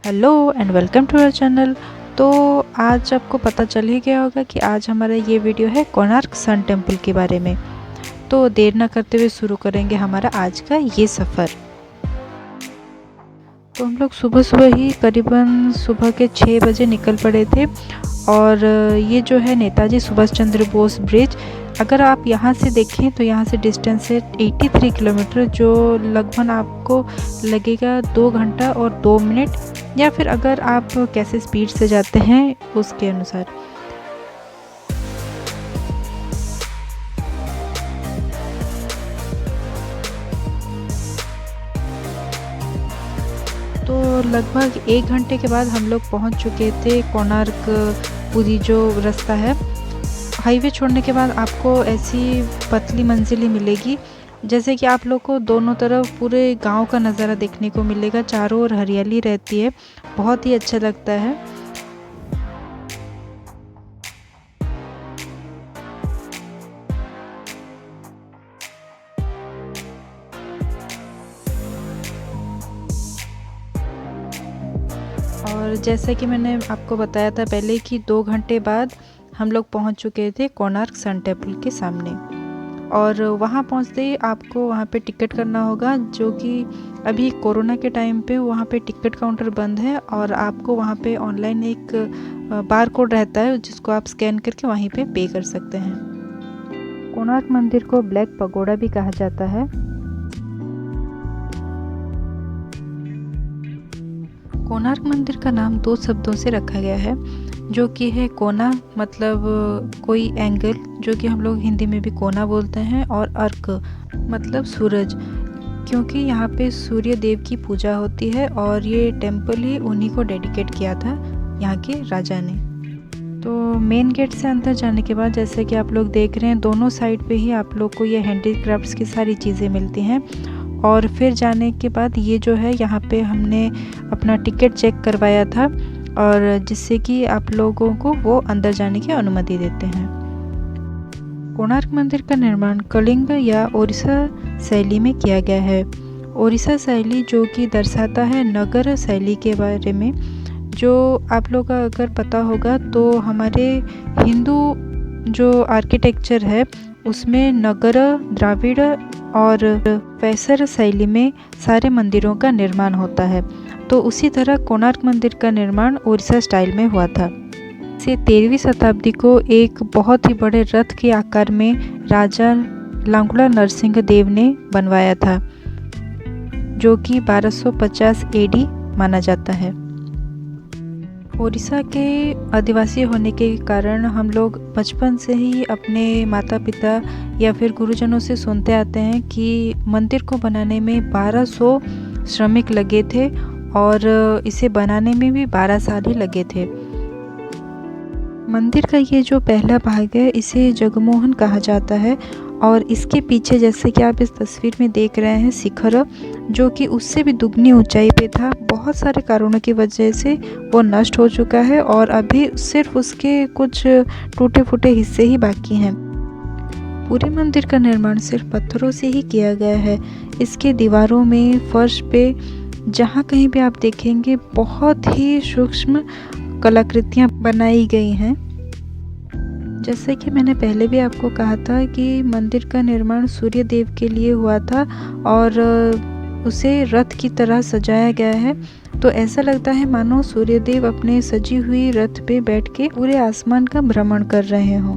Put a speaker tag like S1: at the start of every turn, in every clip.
S1: Hello and welcome to our channel. तो आज आपको पता चल ही गया होगा कि आज हमारा ये वीडियो है कोणार्क सन टेम्पल के बारे में। तो देर ना करते हुए शुरू करेंगे हमारा आज का ये सफ़र। तो हम लोग सुबह सुबह ही करीबन सुबह के 6 बजे निकल पड़े थे और ये जो है नेताजी सुभाष चंद्र बोस ब्रिज, अगर आप यहाँ से देखें तो यहाँ से डिस्टेंस है 83 किलोमीटर, जो लगभग आपको लगेगा 2 घंटा और 2 मिनट, या फिर अगर आप कैसे स्पीड से जाते हैं उसके अनुसार। तो लगभग 1 घंटे के बाद हम लोग पहुँच चुके थे कोणार्क। पूरी जो रास्ता है हाईवे छोड़ने के बाद आपको ऐसी पतली मंजिल ही मिलेगी, जैसे कि आप लोग को दोनों तरफ पूरे गांव का नज़ारा देखने को मिलेगा। चारों ओर हरियाली रहती है, बहुत ही अच्छा लगता है। और जैसा कि मैंने आपको बताया था पहले कि 2 घंटे बाद हम लोग पहुंच चुके थे कोणार्क सन टेम्पल के सामने। और वहां पहुंचते ही आपको वहां पे टिकट करना होगा, जो कि अभी कोरोना के टाइम पे वहां पे टिकट काउंटर बंद है और आपको वहां पे ऑनलाइन एक बार कोड रहता है जिसको आप स्कैन करके वहीं पे कर सकते हैं। कोणार्क मंदिर को ब्लैक पगोड़ा भी कहा जाता है। कोणार्क मंदिर का नाम 2 शब्दों से रखा गया है, जो कि है कोना मतलब कोई एंगल, जो कि हम लोग हिंदी में भी कोना बोलते हैं, और अर्क मतलब सूरज, क्योंकि यहाँ पे सूर्य देव की पूजा होती है और ये टेम्पल ही उन्हीं को डेडिकेट किया था यहाँ के राजा ने। तो मेन गेट से अंदर जाने के बाद जैसे कि आप लोग देख रहे हैं, दोनों साइड पे ही आप लोग को ये हैंडीक्राफ्ट्स की सारी चीज़ें मिलती हैं। और फिर जाने के बाद ये जो है यहाँ पे हमने अपना टिकट चेक करवाया था, और जिससे कि आप लोगों को वो अंदर जाने की अनुमति देते हैं। कोणार्क मंदिर का निर्माण कलिंग या ओडिशा शैली में किया गया है। ओडिशा शैली जो कि दर्शाता है नगर शैली के बारे में। जो आप लोग का अगर पता होगा तो हमारे हिंदू जो आर्किटेक्चर है उसमें नगर, द्राविड़ और वैसर शैली में सारे मंदिरों का निर्माण होता है। तो उसी तरह कोणार्क मंदिर का निर्माण ओडिशा स्टाइल में हुआ था। इसे 13वीं शताब्दी को एक बहुत ही बड़े रथ के आकार में राजा लांगुड़ा नरसिंह देव ने बनवाया था, जो कि 1250 एडी माना जाता है। ओडिशा के आदिवासी होने के कारण हम लोग बचपन से ही अपने माता पिता या फिर गुरुजनों से सुनते आते हैं कि मंदिर को बनाने में 1200 श्रमिक लगे थे और इसे बनाने में भी 12 साल ही लगे थे। मंदिर का ये जो पहला भाग है इसे जगमोहन कहा जाता है, और इसके पीछे जैसे कि आप इस तस्वीर में देख रहे हैं शिखर, जो कि उससे भी दुगनी ऊंचाई पे था। बहुत सारे कारणों की वजह से वो नष्ट हो चुका है और अभी सिर्फ उसके कुछ टूटे फूटे हिस्से ही बाकी हैं। पूरे मंदिर का निर्माण सिर्फ पत्थरों से ही किया गया है। इसके दीवारों में, फर्श पे, जहाँ कहीं भी आप देखेंगे बहुत ही सूक्ष्म कलाकृतियाँ बनाई गई हैं। जैसे कि मैंने पहले भी आपको कहा था कि मंदिर का निर्माण सूर्य देव के लिए हुआ था और उसे रथ की तरह सजाया गया है। तो ऐसा लगता है मानो सूर्य देव अपने सजी हुई रथ पे बैठ के पूरे आसमान का भ्रमण कर रहे हों।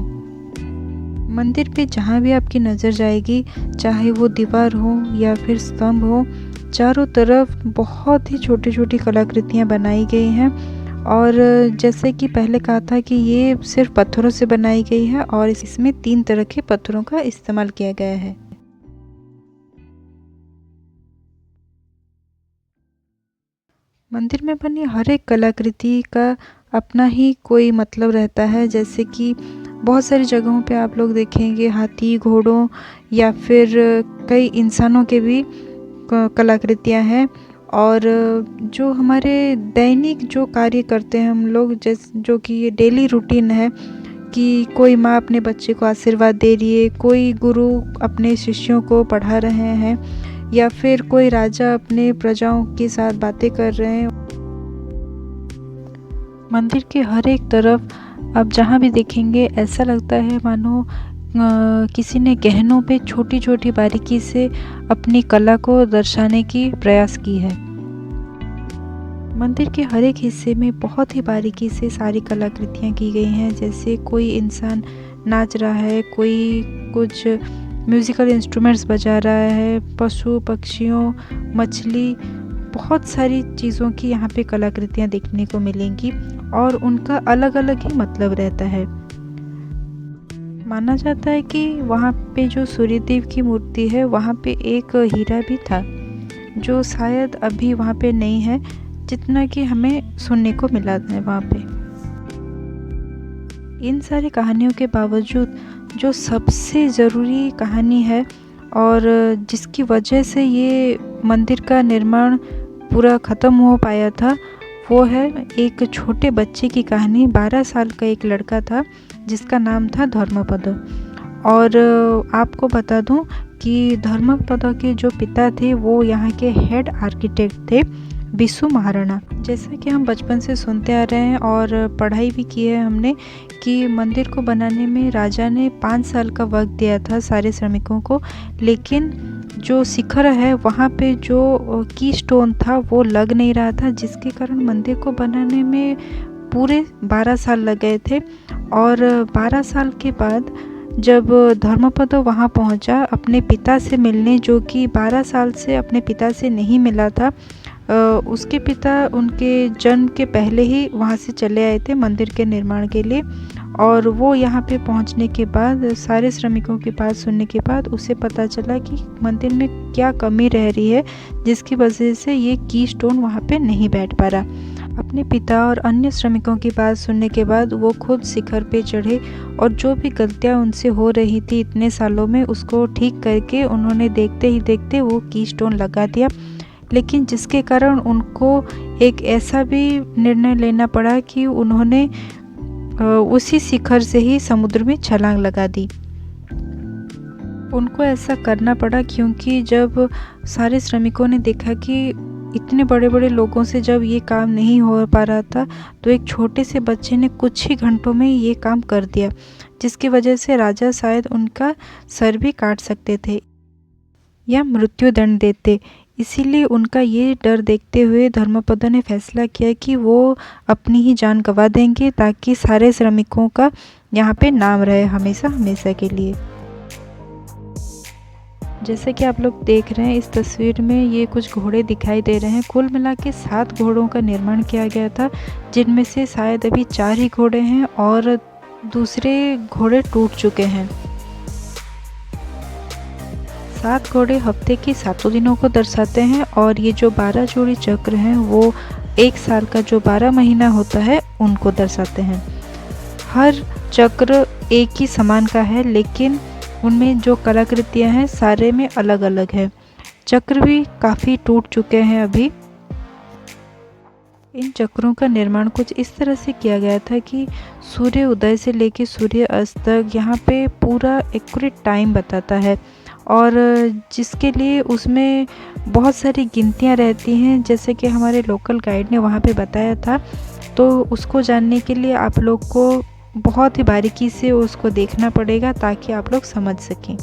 S1: मंदिर पे जहाँ भी आपकी नज़र जाएगी, चाहे वो दीवार हो या फिर स्तंभ हो, चारों तरफ बहुत ही छोटी छोटी कलाकृतियाँ बनाई गई हैं। और जैसे कि पहले कहा था कि ये सिर्फ पत्थरों से बनाई गई है और इसमें 3 तरह के पत्थरों का इस्तेमाल किया गया है। मंदिर में बनी हर एक कलाकृति का अपना ही कोई मतलब रहता है। जैसे कि बहुत सारी जगहों पे आप लोग देखेंगे हाथी, घोड़ों या फिर कई इंसानों के भी कलाकृतियाँ हैं। और जो हमारे दैनिक जो कार्य करते हैं हम लोग, जो कि ये डेली रूटीन है कि कोई माँ अपने बच्चे को आशीर्वाद दे रही है, कोई गुरु अपने शिष्यों को पढ़ा रहे हैं, या फिर कोई राजा अपने प्रजाओं के साथ बातें कर रहे हैं। मंदिर के हर एक तरफ आप जहाँ भी देखेंगे ऐसा लगता है मानो किसी ने गहनों पे छोटी छोटी बारीकी से अपनी कला को दर्शाने की प्रयास की है। मंदिर के हर एक हिस्से में बहुत ही बारीकी से सारी कलाकृतियाँ की गई हैं। जैसे कोई इंसान नाच रहा है, कोई कुछ म्यूज़िकल इंस्ट्रूमेंट्स बजा रहा है, पशु पक्षियों, मछली, बहुत सारी चीज़ों की यहाँ पे कलाकृतियाँ देखने को मिलेंगी और उनका अलग अलग ही मतलब रहता है। माना जाता है कि वहाँ पे जो सूर्यदेव की मूर्ति है वहाँ पे एक हीरा भी था जो शायद अभी वहाँ पे नहीं है, जितना कि हमें सुनने को मिला है वहाँ पे। इन सारी कहानियों के बावजूद जो सबसे ज़रूरी कहानी है और जिसकी वजह से ये मंदिर का निर्माण पूरा ख़त्म हो पाया था, वो है एक छोटे बच्चे की कहानी। 12 साल का एक लड़का था जिसका नाम था धर्मपद। और आपको बता दूं कि धर्मपद के जो पिता थे वो यहाँ के हेड आर्किटेक्ट थे, बिसु महाराणा। जैसा कि हम बचपन से सुनते आ रहे हैं और पढ़ाई भी की है हमने कि मंदिर को बनाने में राजा ने 5 साल का वक्त दिया था सारे श्रमिकों को, लेकिन जो शिखर है वहाँ पे जो की स्टोन था वो लग नहीं रहा था, जिसके कारण मंदिर को बनाने में पूरे 12 साल लग गए थे। और 12 साल के बाद जब धर्मपद वहाँ पहुँचा अपने पिता से मिलने, जो कि 12 साल से अपने पिता से नहीं मिला था, उसके पिता उनके जन्म के पहले ही वहाँ से चले आए थे मंदिर के निर्माण के लिए। और वो यहाँ पे पहुँचने के बाद सारे श्रमिकों की बात सुनने के बाद उसे पता चला कि मंदिर में क्या कमी रह रही है, जिसकी वजह से ये की स्टोन वहाँ पे नहीं बैठ पा रहा। अपने पिता और अन्य श्रमिकों की बात सुनने के बाद वो खुद शिखर पे चढ़े और जो भी गलतियाँ उनसे हो रही थी इतने सालों में उसको ठीक करके उन्होंने देखते ही देखते वो की स्टोन लगा दिया। लेकिन जिसके कारण उनको एक ऐसा भी निर्णय लेना पड़ा कि उन्होंने उसी शिखर से ही समुद्र में छलांग लगा दी। उनको ऐसा करना पड़ा क्योंकि जब सारे श्रमिकों ने देखा कि इतने बड़े बड़े लोगों से जब ये काम नहीं हो पा रहा था, तो एक छोटे से बच्चे ने कुछ ही घंटों में ये काम कर दिया, जिसकी वजह से राजा शायद उनका सर भी काट सकते थे या मृत्यु दंड देते। इसीलिए उनका ये डर देखते हुए धर्मपद ने फैसला किया कि वो अपनी ही जान गंवा देंगे ताकि सारे श्रमिकों का यहाँ पे नाम रहे हमेशा हमेशा के लिए। जैसे कि आप लोग देख रहे हैं इस तस्वीर में ये कुछ घोड़े दिखाई दे रहे हैं। कुल मिला के 7 घोड़ों का निर्माण किया गया था, जिनमें से शायद अभी 4 ही घोड़े हैं और दूसरे घोड़े टूट चुके हैं। 7 घोड़े हफ्ते के 7 दिनों को दर्शाते हैं और ये जो 12 जोड़ी चक्र हैं वो 1 साल का जो 12 महीना होता है उनको दर्शाते हैं। हर चक्र एक ही समान का है, लेकिन उनमें जो कलाकृतियाँ हैं सारे में अलग अलग है। चक्र भी काफ़ी टूट चुके हैं अभी। इन चक्रों का निर्माण कुछ इस तरह से किया गया था कि सूर्य उदय से लेकर सूर्य अस्त तक यहाँ पे पूरा एक्यूरेट टाइम बताता है और जिसके लिए उसमें बहुत सारी गिनतियाँ रहती हैं, जैसे कि हमारे लोकल गाइड ने वहाँ पे बताया था। तो उसको जानने के लिए आप लोग को बहुत ही बारीकी से उसको देखना पड़ेगा ताकि आप लोग समझ सकें।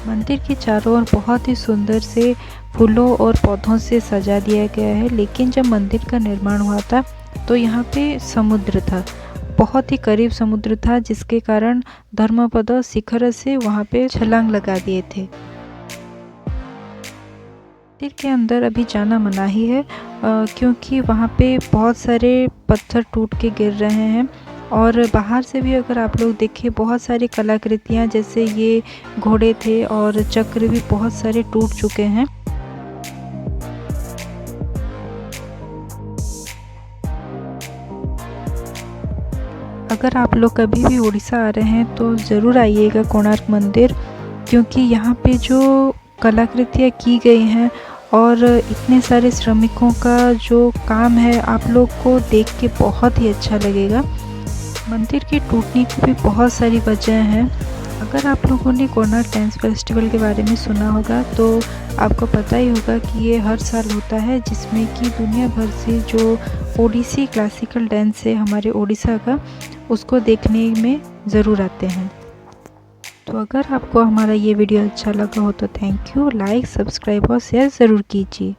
S1: मंदिर के चारों ओर बहुत ही सुंदर से फूलों और पौधों से सजा दिया गया है, लेकिन जब मंदिर का निर्माण हुआ था तो यहाँ पे समुद्र था, बहुत ही करीब समुद्र था, जिसके कारण धर्मपद शिखर से वहाँ पे छलांग लगा दिए थे। मंदिर के अंदर अभी जाना मनाही है क्योंकि वहाँ पे बहुत सारे पत्थर टूट के गिर रहे हैं और बाहर से भी अगर आप लोग देखें बहुत सारी कलाकृतियाँ, जैसे ये घोड़े थे और चक्र भी बहुत सारे टूट चुके हैं। अगर आप लोग कभी भी उड़ीसा आ रहे हैं तो ज़रूर आइएगा कोणार्क मंदिर, क्योंकि यहाँ पे जो कलाकृतियाँ की गई हैं और इतने सारे श्रमिकों का जो काम है आप लोग को देख के बहुत ही अच्छा लगेगा। मंदिर के टूटने की भी बहुत सारी वजह हैं। अगर आप लोगों ने कोणार्क डांस फेस्टिवल के बारे में सुना होगा तो आपको पता ही होगा कि ये हर साल होता है, जिसमें कि दुनिया भर से जो ओडिसी क्लासिकल डांस है हमारे उड़ीसा का, उसको देखने में ज़रूर आते हैं। तो अगर आपको हमारा ये वीडियो अच्छा लगा हो तो थैंक यू, लाइक, सब्सक्राइब और शेयर ज़रूर कीजिए।